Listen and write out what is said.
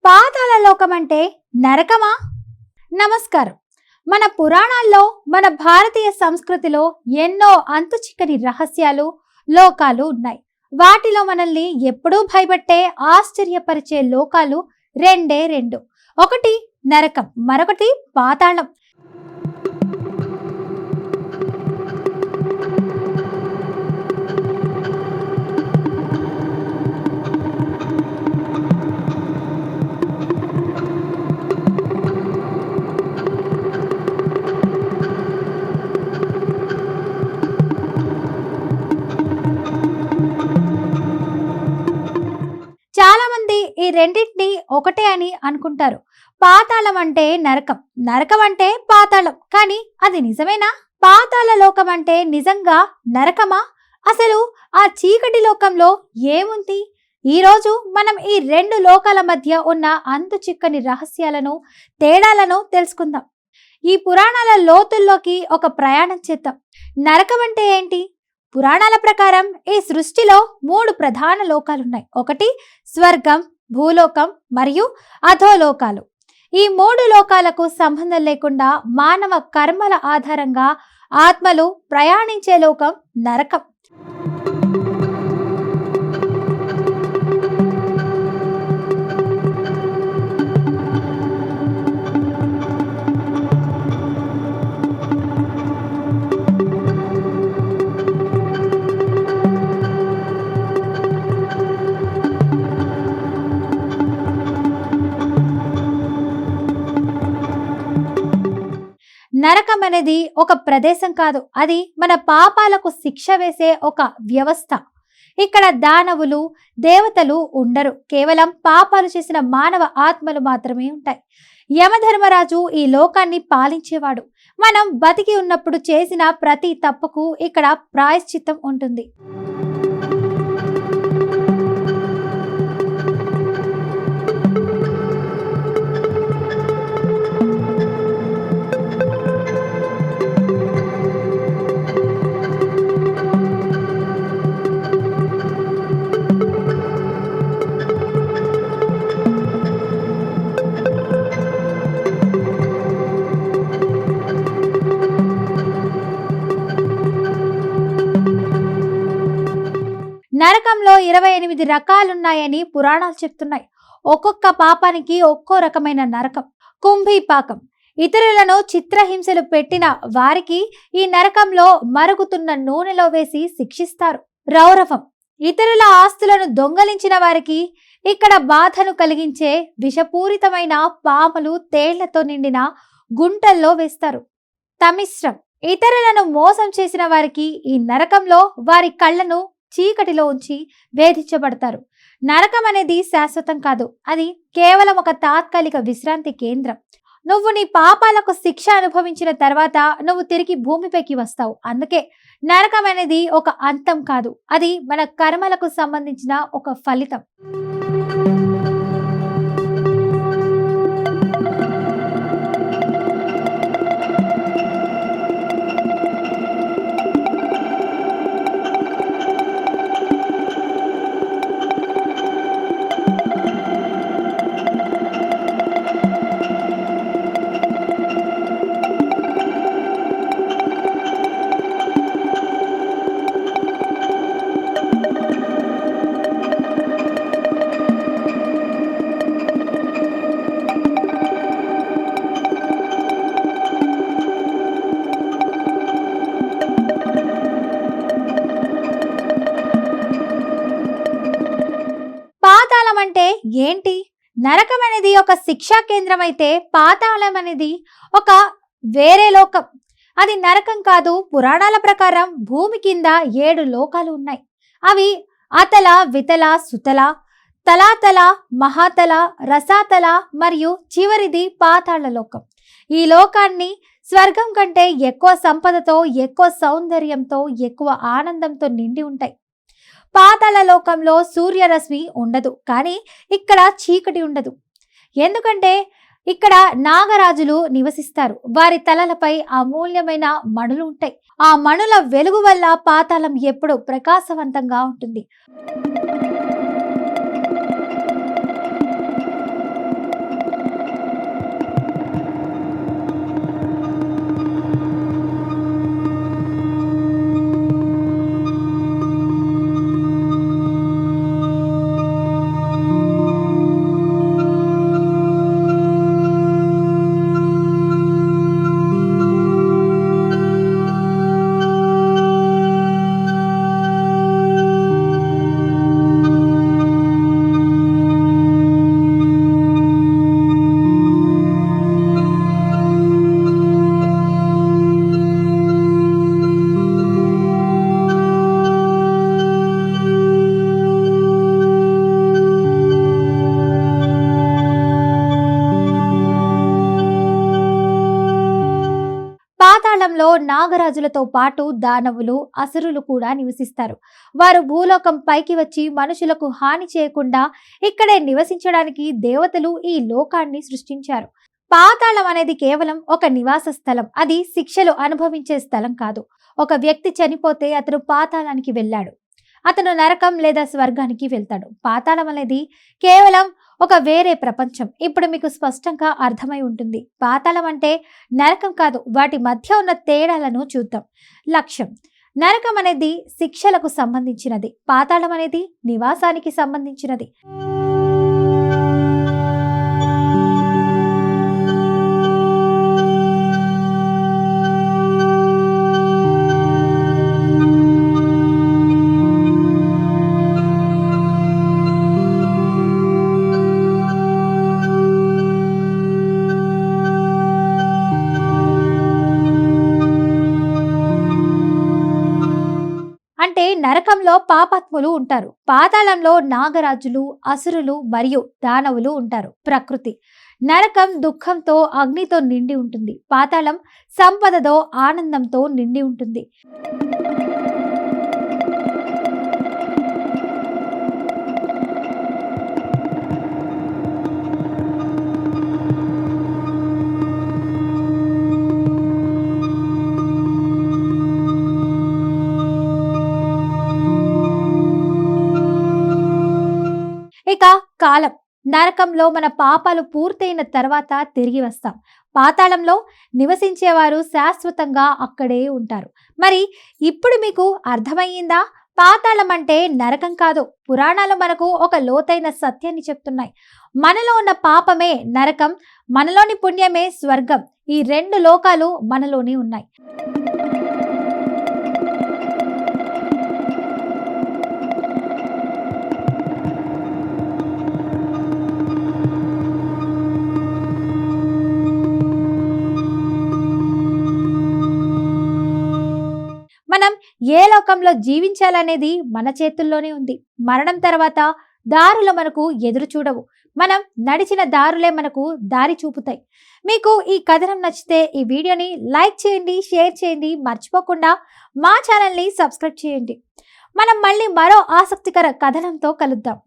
పాతాళ లోకం అంటే నరకమా? నమస్కారం. మన పురాణాల్లో, మన భారతీయ సంస్కృతిలో ఎన్నో అంతుచిక్కని రహస్యాలు, లోకాలు ఉన్నాయి. వాటిలో మనల్ని ఎప్పుడూ భయపెట్టే, ఆశ్చర్యపరిచే లోకాలు రెండే రెండు. ఒకటి నరకం, మరొకటి పాతాళం. చాలా మంది ఈ రెండింటిని ఒకటే అని అనుకుంటారు. పాతాళం అంటే నరకం, నరకం అంటే పాతాళం. కానీ అది నిజమేనా? పాతాళ లోకం అంటే నిజంగా నరకమా? అసలు ఆ చీకటి లోకంలో ఏముంది? ఈరోజు మనం ఈ రెండు లోకాల మధ్య ఉన్న అంతు చిక్కని రహస్యాలను, తేడాలను తెలుసుకుందాం. ఈ పురాణాల లోతుల్లోకి ఒక ప్రయాణం చేద్దాం. నరకం అంటే ఏంటి? పురాణాల ప్రకారం ఈ సృష్టిలో మూడు ప్రధాన లోకాలున్నాయి. ఒకటి స్వర్గం, భూలోకం మరియు అధోలోకాలు. ఈ మూడు లోకాలకు సంబంధం లేకుండా మానవ కర్మల ఆధారంగా ఆత్మలు ప్రయాణించే లోకం నరకం. నరకం అనేది ఒక ప్రదేశం కాదు, అది మన పాపాలకు శిక్ష వేసే ఒక వ్యవస్థ. ఇక్కడ దానవులు, దేవతలు ఉండరు. కేవలం పాపాలు చేసిన మానవ ఆత్మలు మాత్రమే ఉంటాయి. యమధర్మరాజు ఈ లోకాన్ని పాలించేవాడు. మనం బతికి ఉన్నప్పుడు చేసిన ప్రతి తప్పుకు ఇక్కడ ప్రాయశ్చిత్తం ఉంటుంది. నరకంలో 28 రకాలున్నాయని పురాణాలు చెప్తున్నాయి. ఒక్కొక్క పాపానికి ఒక్కో రకమైన నరకం. కుంభీపాకం, ఇతరులను చిత్రహింసలు పెట్టిన వారికి ఈ నరకంలో మరుగుతున్న నూనెలో వేసి శిక్షిస్తారు. రౌరవం, ఇతరుల ఆస్తులను దొంగలించిన వారికి ఇక్కడ బాధను కలిగించే విషపూరితమైన పాములు, తేళ్లతో నిండిన గుంటల్లో వేస్తారు. తమిశ్రం, ఇతరులను మోసం చేసిన వారికి ఈ నరకంలో వారి కళ్ళను చీకటిలో ఉంచి వేధించబడతారు. నరకం అనేది శాశ్వతం కాదు, అది కేవలం ఒక తాత్కాలిక విశ్రాంతి కేంద్రం. నువ్వు నీ పాపాలకు శిక్ష అనుభవించిన తర్వాత నువ్వు తిరిగి భూమిపైకి వస్తావు. అందుకే నరకం అనేది ఒక అంతం కాదు, అది మన కర్మలకు సంబంధించిన ఒక ఫలితం. పాతాళం అంటే ఏంటి? నరకం అనేది ఒక శిక్షా కేంద్రం అయితే పాతాళం అనేది ఒక వేరే లోకం. అది నరకం కాదు. పురాణాల ప్రకారం భూమి కింద 7 లోకాలు ఉన్నాయి. అవి అతల, వితల, సుతల, తలాతల, మహాతల, రసాతల మరియు చివరిది పాతాళ లోకం. ఈ లోకాన్ని స్వర్గం కంటే ఎక్కువ సంపదతో, ఎక్కువ సౌందర్యంతో, ఎక్కువ ఆనందంతో నిండి ఉంటాయి. పాతాళ లోకంలో సూర్యరశ్మి ఉండదు, కానీ ఇక్కడ చీకటి ఉండదు. ఎందుకంటే ఇక్కడ నాగరాజులు నివసిస్తారు. వారి తలలపై అమూల్యమైన మణులు ఉంటాయి. ఆ మణుల వెలుగు వల్ల పాతాళం ఎప్పుడూ ప్రకాశవంతంగా ఉంటుంది. నాగరాజులతో పాటు దానవులు, అసురులు కూడా నివసిస్తారు. వారు భూలోకం పైకి వచ్చి మనుషులకు హాని చేయకుండా ఇక్కడే నివసించడానికి దేవతలు ఈ లోకాన్ని సృష్టించారు. పాతాళం అనేది కేవలం ఒక నివాస స్థలం. అది శిక్షలు అనుభవించే స్థలం కాదు. ఒక వ్యక్తి చనిపోతే అతను పాతాళానికి వెళ్ళాడు. అతను నరకం లేదా స్వర్గానికి వెళ్తాడు. పాతాళం అనేది కేవలం ఒక వేరే ప్రపంచం. ఇప్పుడు మీకు స్పష్టంగా అర్థమై ఉంటుంది. పాతాళం అంటే నరకం కాదు. వాటి మధ్య ఉన్న తేడాలను చూద్దాం. లక్ష్యం: నరకం అనేది శిక్షలకు సంబంధించినది. పాతాళం అనేది నివాసానికి సంబంధించినది. అంటే నరకంలో పాపాత్ములు ఉంటారు. పాతాళంలో నాగరాజులు, అసురులు మరియు దానవులు ఉంటారు. ప్రకృతి: నరకం దుఃఖంతో, అగ్నితో నిండి ఉంటుంది. పాతాళం సంపదతో, ఆనందంతో నిండి ఉంటుంది. ఇక కాలం: నరకంలో మన పాపాలు పూర్తయిన తర్వాత తిరిగి వస్తాం. పాతాళంలో నివసించేవారు శాశ్వతంగా అక్కడే ఉంటారు. మరి ఇప్పుడు మీకు అర్థమయ్యిందా? పాతాళం అంటే నరకం కాదు. పురాణాలు మనకు ఒక లోతైన సత్యాన్ని చెప్తున్నాయి. మనలో ఉన్న పాపమే నరకం, మనలోని పుణ్యమే స్వర్గం. ఈ రెండు లోకాలు మనలోనే ఉన్నాయి. మనం ఏ లోకంలో జీవించాలనేది మన చేతుల్లోనే ఉంది. మరణం తర్వాత దారులు మనకు ఎదురు చూడవు. మనం నడిచిన దారులే మనకు దారి చూపుతాయి. మీకు ఈ కథనం నచ్చితే ఈ వీడియోని లైక్ చేయండి, షేర్ చేయండి. మర్చిపోకుండా మా ఛానల్ని సబ్స్క్రైబ్ చేయండి. మనం మళ్ళీ మరో ఆసక్తికర కథనంతో కలుద్దాం.